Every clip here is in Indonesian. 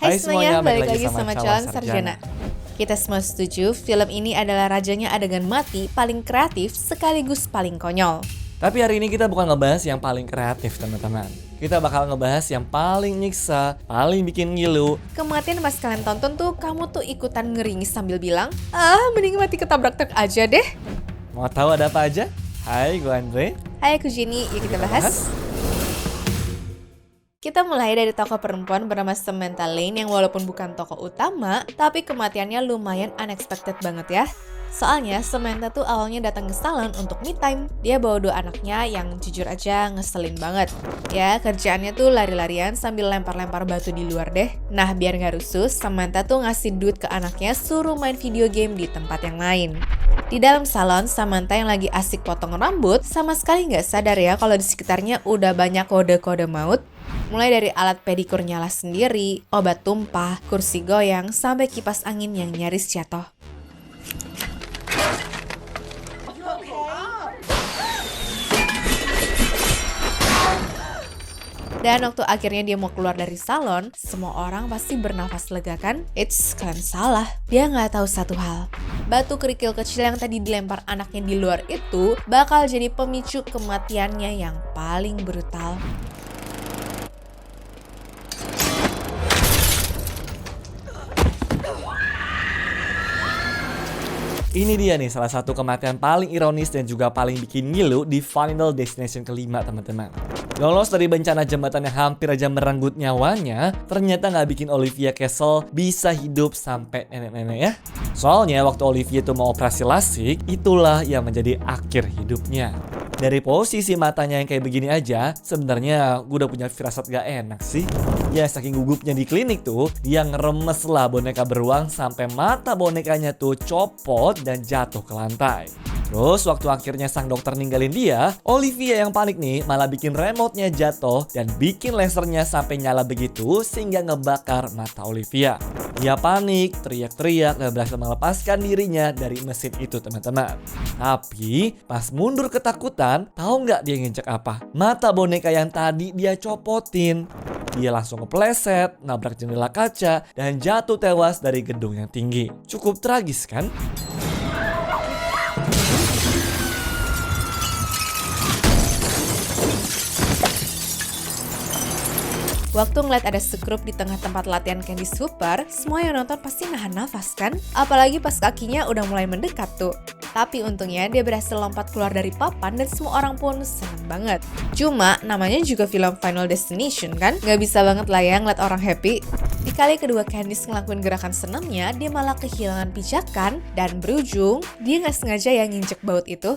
Hai semuanya, balik lagi sama sama Calon Calon Sarjana. Sarjana. Kita semua setuju, film ini adalah rajanya adegan mati paling kreatif sekaligus paling konyol. Tapi hari ini kita bukan ngebahas yang paling kreatif teman-teman. Kita bakal ngebahas yang paling nyiksa, paling bikin ngilu. Kematian pas kalian tonton tuh, kamu tuh ikutan ngeringis sambil bilang, mending mati ketabrak truk aja deh. Mau tahu ada apa aja? Hai, gue Andre. Hai, aku Jenny, yuk kita bahas. Kita mulai dari tokoh perempuan bernama Samantha Lane yang walaupun bukan tokoh utama, tapi kematiannya lumayan unexpected banget ya. Soalnya Samantha tuh awalnya datang ke salon untuk me time. Dia bawa 2 anaknya yang jujur aja ngeselin banget. Ya, kerjaannya tuh lari-larian sambil lempar-lempar batu di luar deh. Nah, biar nggak rusuh, Samantha tuh ngasih duit ke anaknya suruh main video game di tempat yang lain. Di dalam salon, Samantha yang lagi asik potong rambut sama sekali nggak sadar ya kalau di sekitarnya udah banyak kode-kode maut. Mulai dari alat pedikur nyala sendiri, obat tumpah, kursi goyang, sampai kipas angin yang nyaris jatuh. Dan waktu akhirnya dia mau keluar dari salon, semua orang pasti bernafas lega kan? Eits, kalian salah. Dia nggak tahu satu hal. Batu kerikil kecil yang tadi dilempar anaknya di luar itu bakal jadi pemicu kematiannya yang paling brutal. Ini dia nih salah satu kematian paling ironis dan juga paling bikin ngilu di Final Destination kelima teman-teman. Lolos dari bencana jembatan yang hampir aja merenggut nyawanya, ternyata nggak bikin Olivia Castle bisa hidup sampai nenek-nenek ya. Soalnya waktu Olivia tuh mau operasi lasik, itulah yang menjadi akhir hidupnya. Dari posisi matanya yang kayak begini aja, sebenarnya gue udah punya firasat gak enak sih. Ya saking gugupnya di klinik tuh, dia ngeremes lah boneka beruang sampai mata bonekanya tuh copot dan jatuh ke lantai. Terus waktu akhirnya sang dokter ninggalin dia, Olivia yang panik nih malah bikin remote-nya jatuh dan bikin lasernya sampai nyala begitu sehingga ngebakar mata Olivia. Dia panik, teriak-teriak dan berhasil melepaskan dirinya dari mesin itu teman-teman. Tapi pas mundur ketakutan, tahu nggak dia nginjek apa? Mata boneka yang tadi dia copotin. Dia langsung kepleset, nabrak jendela kaca, dan jatuh tewas dari gedung yang tinggi. Cukup tragis kan? Waktu ngeliat ada segrup di tengah tempat latihan Candy Super, semua yang nonton pasti nahan nafas kan? Apalagi pas kakinya udah mulai mendekat tuh. Tapi untungnya dia berhasil lompat keluar dari papan dan semua orang pun seneng banget. Cuma namanya juga film Final Destination kan? Gak bisa banget lah ya ngeliat orang happy. Di kali kedua Candice ngelakuin gerakan senamnya, dia malah kehilangan pijakan dan berujung dia gak sengaja yang nginjek baut itu.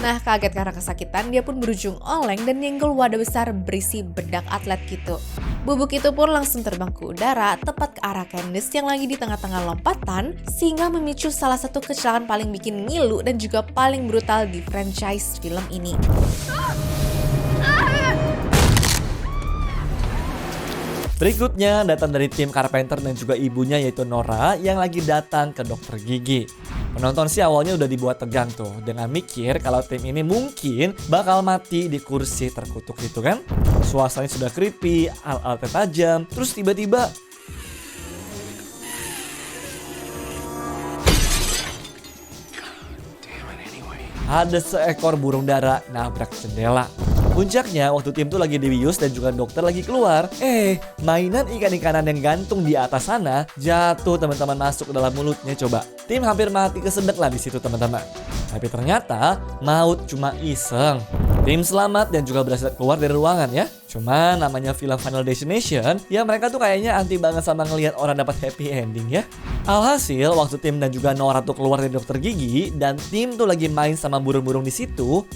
Nah kaget karena kesakitan, dia pun berujung oleng dan nyenggol wadah besar berisi bedak atlet gitu. Bubuk itu pun langsung terbang ke udara tepat ke arah Candice yang lagi di tengah-tengah lompatan sehingga memicu salah satu kecelakaan paling bikin ngilu dan juga paling brutal di franchise film ini. Berikutnya datang dari tim Carpenter dan juga ibunya yaitu Nora yang lagi datang ke dokter gigi. Penonton sih awalnya udah dibuat tegang tuh dengan mikir kalau tim ini mungkin bakal mati di kursi terkutuk itu kan. Suasananya sudah creepy, alat-alatnya tajam, terus tiba-tiba ada seekor burung dara nabrak jendela. Puncaknya waktu tim tuh lagi dibius dan juga dokter lagi keluar. Mainan ikan-ikanan yang gantung di atas sana jatuh teman-teman masuk ke dalam mulutnya coba. Tim hampir mati kesedek lah di situ teman-teman. Tapi ternyata maut cuma iseng. Tim selamat dan juga berhasil keluar dari ruangan ya. Cuma namanya film Final Destination, ya mereka tuh kayaknya anti banget sama ngelihat orang dapat happy ending ya. Alhasil waktu tim dan juga Nora tuh keluar dari dokter gigi dan tim tuh lagi main sama burung-burung di situ,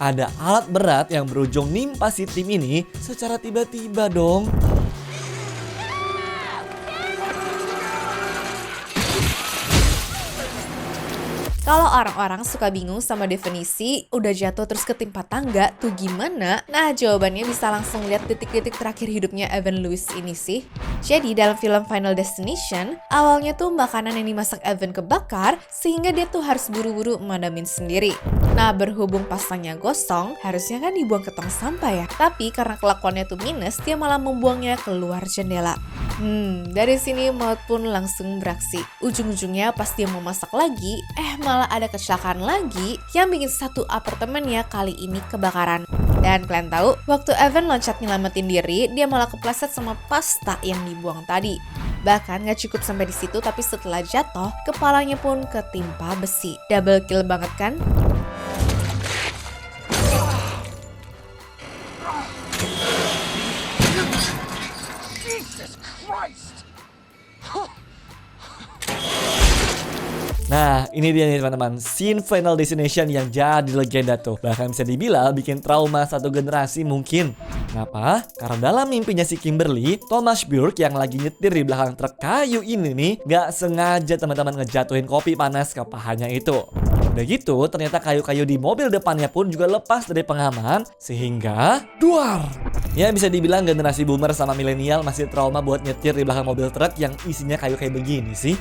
ada alat berat yang berujung nimpa si tim ini secara tiba-tiba dong. Kalau orang-orang suka bingung sama definisi udah jatuh terus ketimpa tangga tuh gimana? Nah, jawabannya bisa langsung lihat detik-detik terakhir hidupnya Evan Lewis ini sih. Jadi dalam film Final Destination, awalnya tuh makanan yang dimasak Evan kebakar sehingga dia tuh harus buru-buru madamin sendiri. Nah, berhubung pasangnya gosong, harusnya kan dibuang ke tong sampah ya. Tapi karena kelakuannya tuh minus, dia malah membuangnya keluar jendela. Dari sini maut pun langsung beraksi. Ujung-ujungnya pas dia mau masak lagi, malah ada kecelakaan lagi yang bikin satu apartemennya kali ini kebakaran. Dan kalian tahu, waktu Evan loncat nyelamatin diri, dia malah kepleset sama pasta yang dibuang tadi. Bahkan gak cukup sampai di situ, tapi setelah jatuh, kepalanya pun ketimpa besi. Double kill banget kan? Nah, ini dia nih teman-teman, scene Final Destination yang jadi legenda tuh. Bahkan bisa dibilang bikin trauma satu generasi mungkin. Kenapa? Karena dalam mimpinya si Kimberly, Thomas Burke yang lagi nyetir di belakang truk kayu ini nih, gak sengaja teman-teman ngejatuhin kopi panas ke pahanya itu. Udah gitu, ternyata kayu-kayu di mobil depannya pun juga lepas dari pengaman, sehingga duar. Ya bisa dibilang generasi boomer sama milenial masih trauma buat nyetir di belakang mobil truk yang isinya kayu kayak begini sih.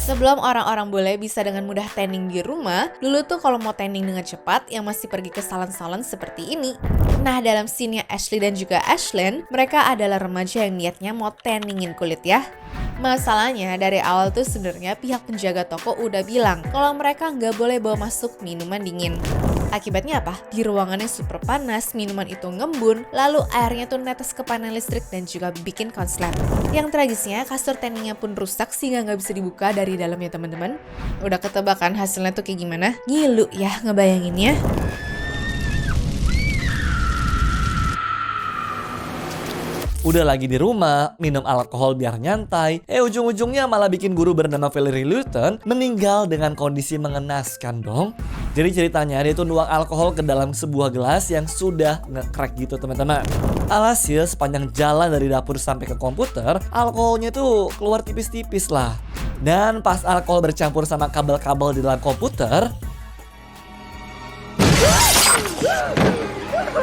Sebelum orang-orang bule bisa dengan mudah tanning di rumah, dulu tuh kalau mau tanning dengan cepat, yang masih pergi ke salon-salon seperti ini. Nah, dalam scene-nya Ashley dan juga Ashlyn, mereka adalah remaja yang niatnya mau tanningin kulit ya. Masalahnya, dari awal tuh sebenarnya pihak penjaga toko udah bilang kalau mereka nggak boleh bawa masuk minuman dingin. Akibatnya apa? Di ruangan yang super panas, minuman itu ngembun, lalu airnya tuh netes ke panel listrik dan juga bikin konslet. Yang tragisnya, kasur tanningnya pun rusak sehingga nggak bisa dibuka dari dalamnya teman-teman. Udah ketebakan hasilnya tuh kayak gimana? Ngilu ya ngebayanginnya. Udah lagi di rumah, minum alkohol biar nyantai, ujung-ujungnya malah bikin guru bernama Valerie Luton meninggal dengan kondisi mengenaskan dong. Jadi ceritanya dia tuh nuang alkohol ke dalam sebuah gelas yang sudah nge-crack gitu teman-teman. Alhasil sepanjang jalan dari dapur sampai ke komputer, alkoholnya tuh keluar tipis-tipis lah. Dan pas alkohol bercampur sama kabel-kabel di dalam komputer,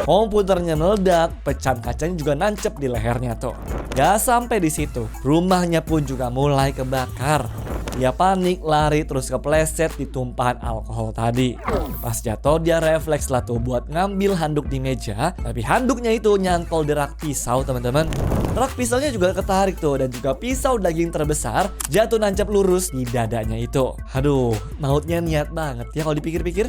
komputernya meledak, pecahan kacanya juga nancep di lehernya tuh. Gak sampai di situ, rumahnya pun juga mulai kebakar. Dia panik, lari, terus kepleset di tumpahan alkohol tadi. Pas jatuh dia refleks lah tuh buat ngambil handuk di meja, tapi handuknya itu nyantol di rak pisau teman-teman. Rak pisaunya juga ketarik tuh, dan juga pisau daging terbesar jatuh nancep lurus di dadanya itu. Aduh, mautnya niat banget ya kalau dipikir-pikir.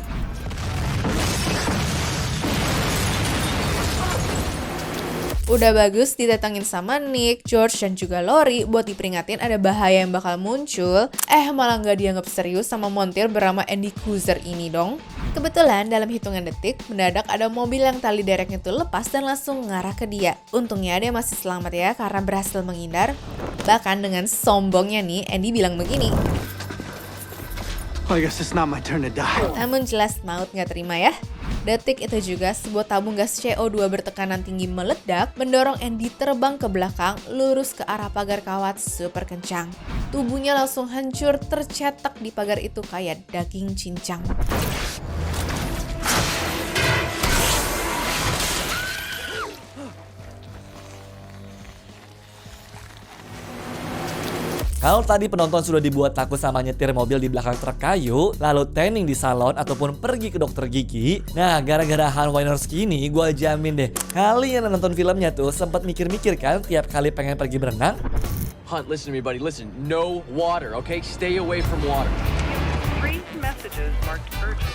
Udah bagus didatangin sama Nick, George, dan juga Lori buat diperingatin ada bahaya yang bakal muncul. Malah nggak dianggap serius sama montir bernama Andy Cruiser ini dong. Kebetulan dalam hitungan detik, mendadak ada mobil yang tali dereknya tuh lepas dan langsung ngarah ke dia. Untungnya dia masih selamat ya karena berhasil menghindar. Bahkan dengan sombongnya nih, Andy bilang begini. I guess it's not my turn to die. Namun jelas maut nggak terima ya. Detik itu juga sebuah tabung gas CO2 bertekanan tinggi meledak, mendorong Andy terbang ke belakang, lurus ke arah pagar kawat super kencang. Tubuhnya langsung hancur, tercetak di pagar itu kayak daging cincang. Kalau tadi penonton sudah dibuat takut sama nyetir mobil di belakang truk kayu, lalu tanning di salon ataupun pergi ke dokter gigi, nah gara-gara Han Wynorski ini gue jamin deh, kalian yang nonton filmnya tuh sempat mikir-mikir kan tiap kali pengen pergi berenang? Hunt, listen to me, buddy. Listen, no water, okay? Stay away from water. Brief messages marked urgent.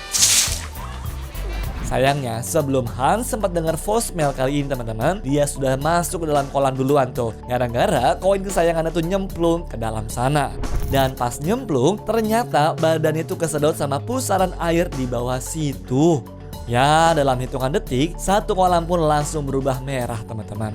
Sayangnya, sebelum Hans sempat dengar voicemail kali ini teman-teman, dia sudah masuk ke dalam kolam duluan tuh. Gara-gara koin kesayangannya tuh nyemplung ke dalam sana. Dan pas nyemplung, ternyata badannya tuh kesedot sama pusaran air di bawah situ. Ya, dalam hitungan detik, satu kolam pun langsung berubah merah teman-teman.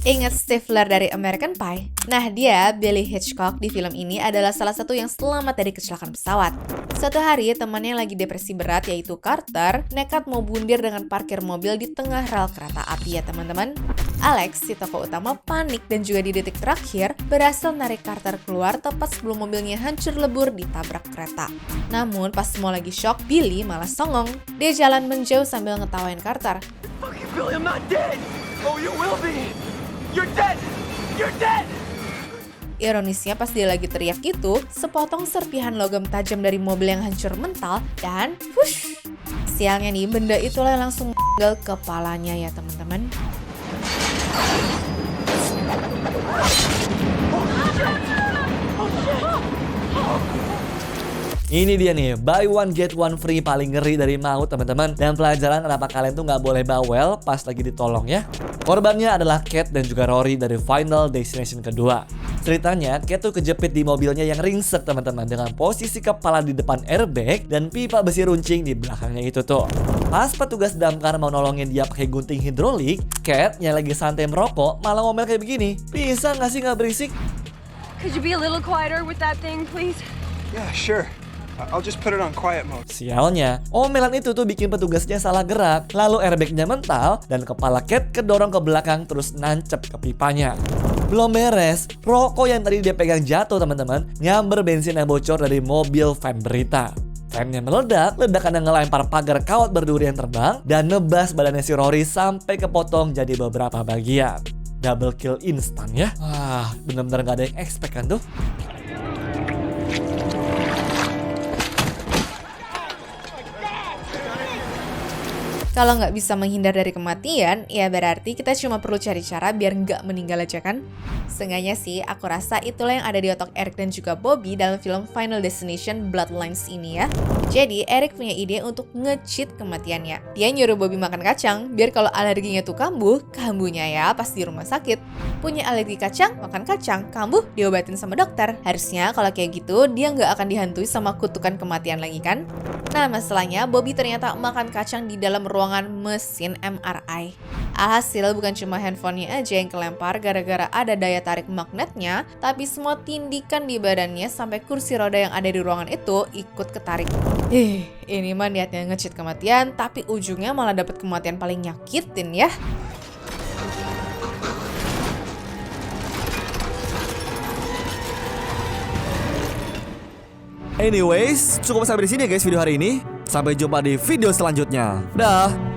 Ingat Stifler dari American Pie? Nah, dia, Billy Hitchcock di film ini adalah salah satu yang selamat dari kecelakaan pesawat. Suatu hari, temannya yang lagi depresi berat yaitu Carter, nekat mau bundir dengan parkir mobil di tengah rel kereta api ya teman-teman. Alex, si tokoh utama, panik dan juga di detik terakhir berhasil narik Carter keluar tepat sebelum mobilnya hancur lebur ditabrak kereta. Namun, pas semua lagi shock, Billy malah songong. Dia jalan menjauh sambil ngetawain Carter. Fucking Billy, I'm not dead! Oh, you will be! You're dead! You're dead! Ironisnya pas dia lagi teriak itu, sepotong serpihan logam tajam dari mobil yang hancur mental dan wush! Sialnya nih, benda itulah yang langsung menggal kepalanya ya teman-teman. Ini dia nih, buy one get one free paling ngeri dari maut teman-teman. Dan pelajaran kenapa kalian tuh nggak boleh bawel pas lagi ditolong ya. Korbannya adalah Cat dan juga Rory dari Final Destination kedua. Ceritanya, Cat tuh kejepit di mobilnya yang ringsek teman-teman, dengan posisi kepala di depan airbag dan pipa besi runcing di belakangnya itu tuh. Pas petugas damkar mau nolongin dia pakai gunting hidrolik, Cat yang lagi santai merokok malah ngomel kayak begini. Bisa nggak sih nggak berisik? Could you be a little quieter with that thing, please? Yeah, sure. I'll just put it on quiet mode. Sialnya, omelan itu tuh bikin petugasnya salah gerak. Lalu airbagnya mental dan kepala Cat kedorong ke belakang terus nancep ke pipanya. Belum beres, rokok yang tadi dia pegang jatuh teman-teman, nyamber bensin yang bocor dari mobil van berita. Vannya meledak, ledakan yang ngelempar pagar kawat berdurian terbang dan nebas badannya si Rory sampai kepotong jadi beberapa bagian. Double kill instan ya. Wah, bener-bener gak ada yang expect kan tuh. Kalau nggak bisa menghindar dari kematian, ya berarti kita cuma perlu cari cara biar nggak meninggal aja kan? Seenggaknya sih, aku rasa itulah yang ada di otak Eric dan juga Bobby dalam film Final Destination Bloodlines ini ya. Jadi, Eric punya ide untuk nge-cheat kematiannya. Dia nyuruh Bobby makan kacang, biar kalau alerginya tuh kambuhnya ya pas di rumah sakit. Punya alergi kacang, makan kacang, kambuh, diobatin sama dokter. Harusnya kalau kayak gitu, dia nggak akan dihantui sama kutukan kematian lagi kan? Nah, masalahnya Bobby ternyata makan kacang di dalam ruangan mesin MRI. Alhasil bukan cuma handphonenya aja yang kelempar gara-gara ada daya tarik magnetnya, tapi semua tindikan di badannya sampai kursi roda yang ada di ruangan itu ikut ketarik. Ini mah niatnya nge-cheat kematian, tapi ujungnya malah dapet kematian paling nyakitin ya. Anyways, cukup sampai di sini ya guys video hari ini. Sampai jumpa di video selanjutnya. Dah.